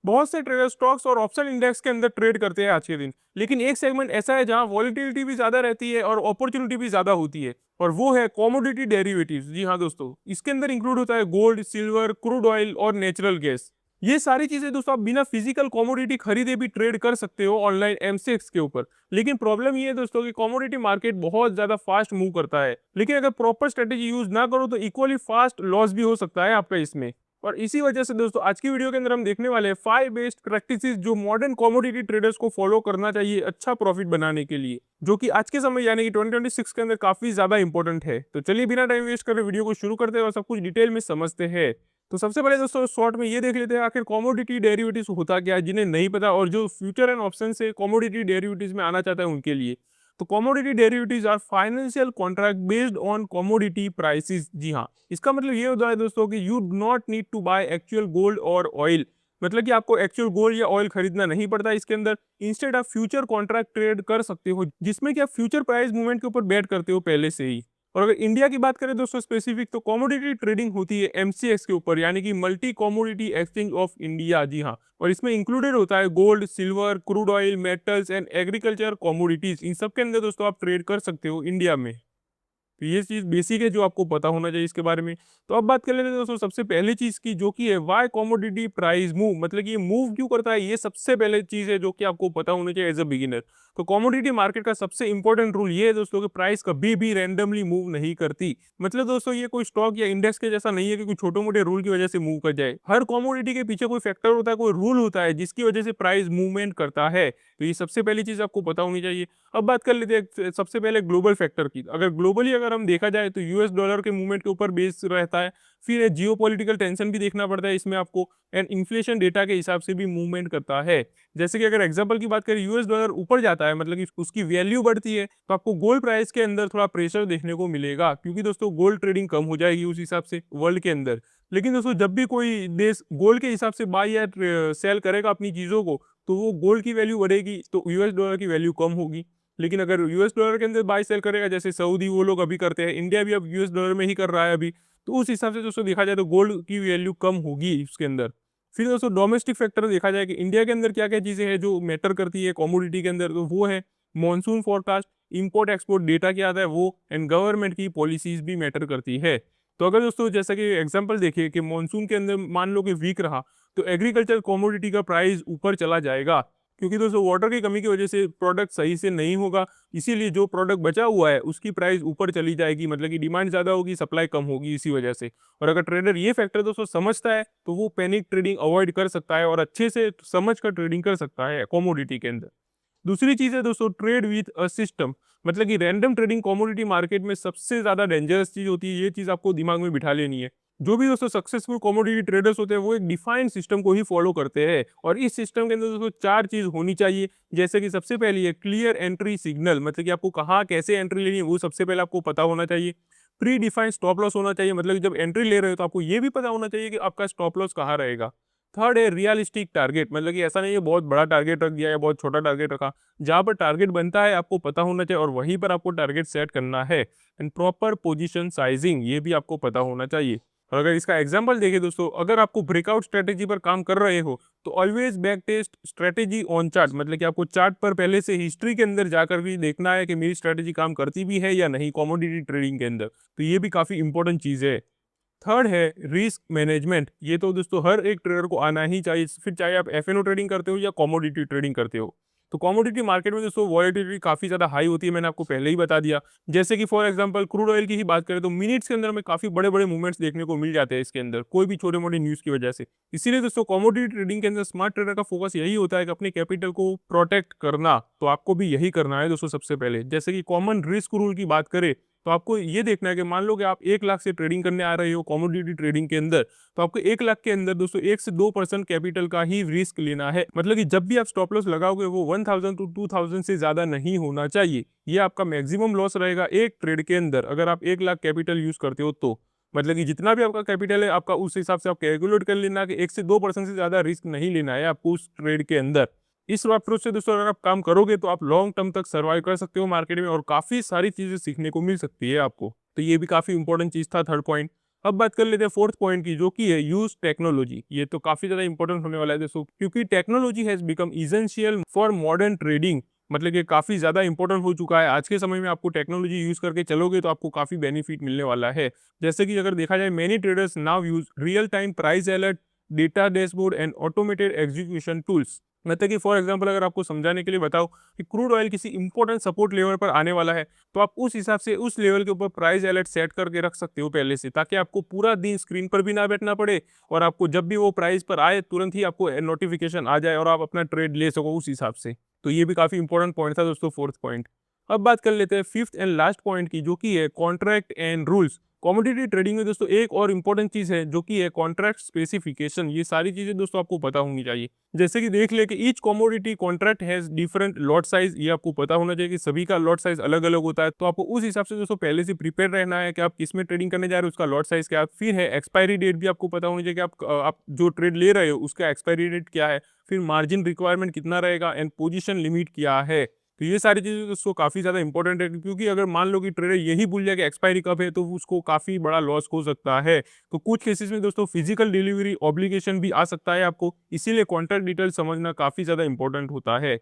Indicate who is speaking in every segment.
Speaker 1: बहुत से trader stocks और ऑप्शन इंडेक्स के अंदर ट्रेड करते हैं आज के दिन, लेकिन एक सेगमेंट ऐसा है जहां वॉलिटिलिटी भी ज्यादा रहती है और अपॉर्चुनिटी भी ज्यादा होती है, और वो है कमोडिटी डेरिवेटिव्स। जी हाँ दोस्तों, इसके अंदर इंक्लूड होता है गोल्ड, सिल्वर, क्रूड ऑयल और नेचुरल गैस। ये सारी चीजें दोस्तों आप बिना फिजिकल कमोडिटी खरीदे भी ट्रेड कर सकते हो ऑनलाइन एमसीएक्स के ऊपर। लेकिन प्रॉब्लम ये है दोस्तों कि कमोडिटी मार्केट बहुत ज्यादा फास्ट मूव करता है, लेकिन अगर प्रॉपर स्ट्रेटेजी यूज ना करो तो इक्वली फास्ट लॉस भी हो सकता है आपका इसमें। और इसी वजह से दोस्तों आज की वीडियो के अंदर हम देखने वाले हैं 5 बेस्ट प्रैक्टिसेस जो मॉडर्न कमोडिटी ट्रेडर्स को फॉलो करना चाहिए अच्छा प्रॉफिट बनाने के लिए, जो कि आज के समय यानी कि 2026 के अंदर काफी ज्यादा इंपॉर्टेंट है। तो चलिए बिना टाइम वेस्ट करे वीडियो को शुरू करते हैं और सब कुछ डिटेल में समझते हैं। तो सबसे पहले दोस्तों शॉर्ट में ये देख लेते हैं आखिर कमोडिटी डेरिवेटिव्स होता क्या है, जिन्हें नहीं पता और जो फ्यूचर एंड ऑप्शन से कमोडिटी डेरिवेटिव्स में आना चाहता है उनके लिए। तो commodity derivatives are financial contract based on commodity prices. जी हाँ, इसका मतलब ये होता है दोस्तों कि you do not need to buy actual gold और ऑयल, मतलब कि आपको एक्चुअल गोल्ड या ऑयल खरीदना नहीं पड़ता इसके अंदर। इंस्टेड आप फ्यूचर कॉन्ट्रैक्ट ट्रेड कर सकते हो, जिसमें कि आप फ्यूचर प्राइस मूवमेंट के ऊपर बेट करते हो पहले से ही। और अगर इंडिया की बात करें दोस्तों स्पेसिफिक, तो कमोडिटी ट्रेडिंग होती है एमसीएक्स के ऊपर, यानी कि multi commodity exchange of India. जी हाँ, और इसमें इंक्लूडेड होता है gold, silver, crude oil, metals and agriculture commodities. इन सब के अंदर दोस्तों आप ट्रेड कर सकते हो इंडिया में। तो ये चीज़ बेसिक है जो आपको पता होना चाहिए इसके बारे में। तो अब बात कर लेते हैं दोस्तों सबसे पहली चीज़ की, जो कि है व्हाई कमोडिटी प्राइस मूव, मतलब कि ये मूव क्यों करता है, ये सबसे पहले चीज़ है जो कि आपको पता होनी चाहिए एज अ बिगिनर। तो कमोडिटी मार्केट का सबसे इंपॉर्टेंट रूल ये है दोस्तों कि प्राइस कभी भी रैंडमली मूव नहीं करती। मतलब दोस्तों ये कोई स्टॉक या इंडेक्स के जैसा नहीं है कि कोई छोटे मोटे रूल की वजह से मूव कर जाए। हर कमोडिटी के पीछे कोई फैक्टर होता है, कोई रूल होता है जिसकी वजह से प्राइस मूवमेंट करता है। तो ये सबसे पहली चीज़ आपको पता होनी चाहिए। अब बात कर लेते हैं सबसे पहले ग्लोबल फैक्टर की। अगर ग्लोबली अगर हम देखा जाए तो यूएस डॉलर के मूवमेंट के ऊपर बेस रहता है। फिर जियोपॉलिटिकल टेंशन भी देखना पड़ता है इसमें आपको, एंड इन्फ्लेशन डेटा के हिसाब से भी मूवमेंट करता है। जैसे कि अगर एग्जांपल की बात करें, यूएस डॉलर ऊपर जाता है मतलब कि उसकी वैल्यू बढ़ती है, तो आपको गोल्ड प्राइस के अंदर थोड़ा प्रेशर देखने को मिलेगा, क्योंकि दोस्तों गोल्ड ट्रेडिंग कम हो जाएगी उस हिसाब से वर्ल्ड के अंदर। लेकिन दोस्तों जब भी कोई देश गोल्ड के हिसाब से बाय या सेल करेगा अपनी चीजों को, तो वो गोल्ड की वैल्यू बढ़ेगी तो यूएस डॉलर की वैल्यू कम होगी। लेकिन अगर यूएस डॉलर के अंदर बाय सेल करेगा, जैसे सऊदी वो लोग अभी करते हैं, इंडिया भी अब यूएस डॉलर में ही कर रहा है अभी, तो उस हिसाब से दोस्तों देखा जाए तो गोल्ड की वैल्यू कम होगी उसके अंदर। फिर दोस्तों डोमेस्टिक फैक्टर देखा जाए कि इंडिया के अंदर क्या क्या चीज़ें हैं जो मैटर करती है कमोडिटी के अंदर, तो वो है monsoon forecast, import export data क्या आता है वो, एंड गवर्नमेंट की पॉलिसीज भी मैटर करती है। तो अगर दोस्तों जैसा कि एग्जाम्पल देखिए कि मॉनसून के अंदर मान लो कि वीक रहा, तो एग्रीकल्चर कमोडिटी का प्राइस ऊपर चला जाएगा, क्योंकि दोस्तों वाटर की कमी की वजह से प्रोडक्ट सही से नहीं होगा, इसीलिए जो प्रोडक्ट बचा हुआ है उसकी प्राइस ऊपर चली जाएगी, मतलब कि डिमांड ज़्यादा होगी, सप्लाई कम होगी इसी वजह से। और अगर ट्रेडर ये फैक्टर दोस्तों समझता है तो वो पैनिक ट्रेडिंग अवॉइड कर सकता है और अच्छे से समझ कर ट्रेडिंग कर सकता है कमोडिटी के अंदर। दूसरी चीज़ है दोस्तों ट्रेड विथ अ सिस्टम, मतलब कि रैंडम ट्रेडिंग कमोडिटी मार्केट में सबसे ज़्यादा डेंजरस चीज़ होती है, ये चीज़ आपको दिमाग में बिठा लेनी है। जो भी दोस्तों सक्सेसफुल कमोडिटी ट्रेडर्स होते हैं वो एक डिफाइंड सिस्टम को ही फॉलो करते हैं, और इस सिस्टम के अंदर दोस्तों चार चीज़ होनी चाहिए। जैसे कि सबसे पहली है क्लियर एंट्री सिग्नल, मतलब कि आपको कहाँ कैसे एंट्री लेनी है वो सबसे पहले आपको पता होना चाहिए। प्री डिफाइंड स्टॉप लॉस होना चाहिए, मतलब कि जब एंट्री ले रहे हो तो आपको ये भी पता होना चाहिए कि आपका स्टॉप लॉस कहाँ रहेगा। थर्ड है रियलिस्टिक टारगेट, मतलब कि ऐसा नहीं है बहुत बड़ा टारगेट रख दिया या बहुत छोटा टारगेट रखा, जहाँ पर टारगेट बनता है आपको पता होना चाहिए और वहीं पर आपको टारगेट सेट करना है। एंड प्रॉपर पोजीशन साइजिंग, ये भी आपको पता होना चाहिए। और अगर इसका एग्जांपल देखें दोस्तों, अगर आपको ब्रेकआउट स्ट्रेटेजी पर काम कर रहे हो तो always back test strategy on chart, मतलब कि आपको चार्ट पर पहले से हिस्ट्री के अंदर जाकर भी देखना है कि मेरी स्ट्रेटेजी काम करती भी है या नहीं कमोडिटी ट्रेडिंग के अंदर। तो ये भी काफ़ी इंपॉर्टेंट चीज़ है। थर्ड है रिस्क मैनेजमेंट, ये तो दोस्तों हर एक ट्रेडर को आना ही चाहिए, फिर चाहे आप एफएनओ ट्रेडिंग करते हो या कमोडिटी ट्रेडिंग करते हो। तो कमोडिटी मार्केट में दोस्तों वॉलेटिलिटी काफ़ी ज़्यादा हाई होती है, मैंने आपको पहले ही बता दिया। जैसे कि फॉर एग्जांपल क्रूड ऑयल की ही बात करें तो मिनट्स के अंदर में काफ़ी बड़े बड़े मूवमेंट्स देखने को मिल जाते हैं इसके अंदर, कोई भी छोटे मोटे न्यूज़ की वजह से। इसीलिए दोस्तों कमोडिटी ट्रेडिंग के अंदर स्मार्ट ट्रेडर का फोकस यही होता है कि अपने कैपिटल को प्रोटेक्ट करना, तो आपको भी यही करना है दोस्तों सबसे पहले। जैसे कि कॉमन रिस्क रूल की बात करें, तो आपको ये देखना है कि मान लो कि आप 1 लाख से ट्रेडिंग करने आ रहे हो कमोडिटी ट्रेडिंग के अंदर, तो आपको 1 लाख के अंदर दोस्तों 1 से 2% कैपिटल का ही रिस्क लेना है। मतलब कि जब भी आप स्टॉप लॉस लगाओगे वो 1000 टू 2000 से ज्यादा नहीं होना चाहिए। ये आपका मैक्सिमम लॉस रहेगा एक ट्रेड के अंदर, अगर आप 1 लाख कैपिटल यूज करते हो तो। मतलब कि जितना भी आपका कैपिटल है आपका उस हिसाब से आप कैलकुलेट कर लेना कि 1 से 2% से ज्यादा रिस्क नहीं लेना है आपको उस ट्रेड के अंदर। इस अप्रोच से दोस्तों अगर आप काम करोगे तो आप लॉन्ग टर्म तक सर्वाइव कर सकते हो मार्केट में, और काफ़ी सारी चीज़ें सीखने को मिल सकती है आपको। तो ये भी काफ़ी इंपॉर्टेंट चीज़ था थर्ड पॉइंट। अब बात कर लेते हैं फोर्थ पॉइंट की, जो कि है यूज टेक्नोलॉजी। ये तो काफी ज्यादा इंपॉर्टेंट होने वाला है दोस्तों, क्योंकि technology has become essential for modern trading. मतलब कि काफी ज्यादा इंपॉर्टेंट हो चुका है आज के समय में। आपको टेक्नोलॉजी यूज करके चलोगे तो आपको काफी बेनिफिट मिलने वाला है। जैसे कि अगर देखा जाए, many traders now use real time price alert, data dashboard and automated execution tools. मतलब कि फॉर एग्जांपल अगर आपको समझाने के लिए बताओ कि क्रूड ऑयल किसी इंपॉर्टेंट सपोर्ट लेवल पर आने वाला है, तो आप उस हिसाब से उस लेवल के ऊपर प्राइस अलर्ट सेट करके रख सकते हो पहले से, ताकि आपको पूरा दिन स्क्रीन पर भी ना बैठना पड़े और आपको जब भी वो प्राइस पर आए तुरंत ही आपको नोटिफिकेशन आ जाए और आप अपना ट्रेड ले सको उस हिसाब से। तो ये भी काफी इंपॉर्टेंट पॉइंट था दोस्तों, फोर्थ पॉइंट। अब बात कर लेते हैं फिफ्थ एंड लास्ट पॉइंट की, जो कि है contract and rules. Commodity trading में दोस्तों एक और इंपॉर्टेंट चीज है, जो कि है कॉन्ट्रैक्ट स्पेसिफिकेशन। ये सारी चीजें दोस्तों आपको पता होनी चाहिए। जैसे कि देख ले कि each commodity contract has different lot size. ये आपको पता होना चाहिए कि सभी का लॉट साइज अलग अलग होता है। तो आपको उस हिसाब से दोस्तों पहले से प्रिपेयर रहना है कि आप किस में ट्रेडिंग करने जा रहे हो, उसका लॉट साइज क्या है। फिर है एक्सपायरी डेट भी आपको पता होनी चाहिए कि आप जो ट्रेड ले रहे हो उसका एक्सपायरी डेट क्या है। फिर मार्जिन रिक्वायरमेंट कितना रहेगा एंड पोजीशन लिमिट क्या है। तो ये सारी चीज़ें दोस्तों काफ़ी ज़्यादा इंपॉर्टेंट है, क्योंकि अगर मान लो कि ट्रेडर यही भूल जाए कि एक्सपायरी कब है, तो उसको काफ़ी बड़ा लॉस हो सकता है। तो कुछ केसेस में दोस्तों फिजिकल डिलीवरी ऑब्लिगेशन भी आ सकता है आपको, इसीलिए कॉन्ट्रैक्ट डिटेल समझना काफ़ी ज़्यादा इंपॉर्टेंट होता है।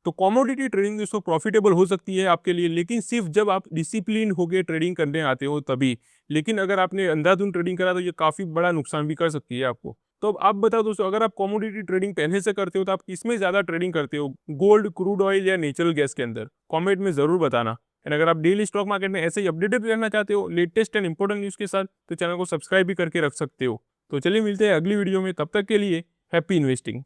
Speaker 1: तो कमोडिटी ट्रेडिंग दोस्तों प्रॉफिटेबल हो सकती है आपके लिए, लेकिन सिर्फ जब आप डिसिप्लिन होकर ट्रेडिंग करने आते हो तभी। लेकिन अगर आपने अंधाधुंध ट्रेडिंग करा तो ये काफ़ी बड़ा नुकसान भी कर सकती है आपको। तो अब आप बताओ दोस्तों, अगर आप कमोडिटी ट्रेडिंग पहले से करते हो तो आप किसमें ज़्यादा ट्रेडिंग करते हो, गोल्ड, क्रूड ऑयल या नेचुरल गैस के अंदर? कमेंट में ज़रूर बताना। एंड अगर आप डेली स्टॉक मार्केट में ऐसे ही अपडेटेड रहना चाहते हो लेटेस्ट एंड इंपॉर्टेंट न्यूज़ के साथ, तो चैनल को सब्सक्राइब भी करके रख सकते हो। तो चलिए मिलते हैं अगली वीडियो में, तब तक के लिए हैप्पी इन्वेस्टिंग।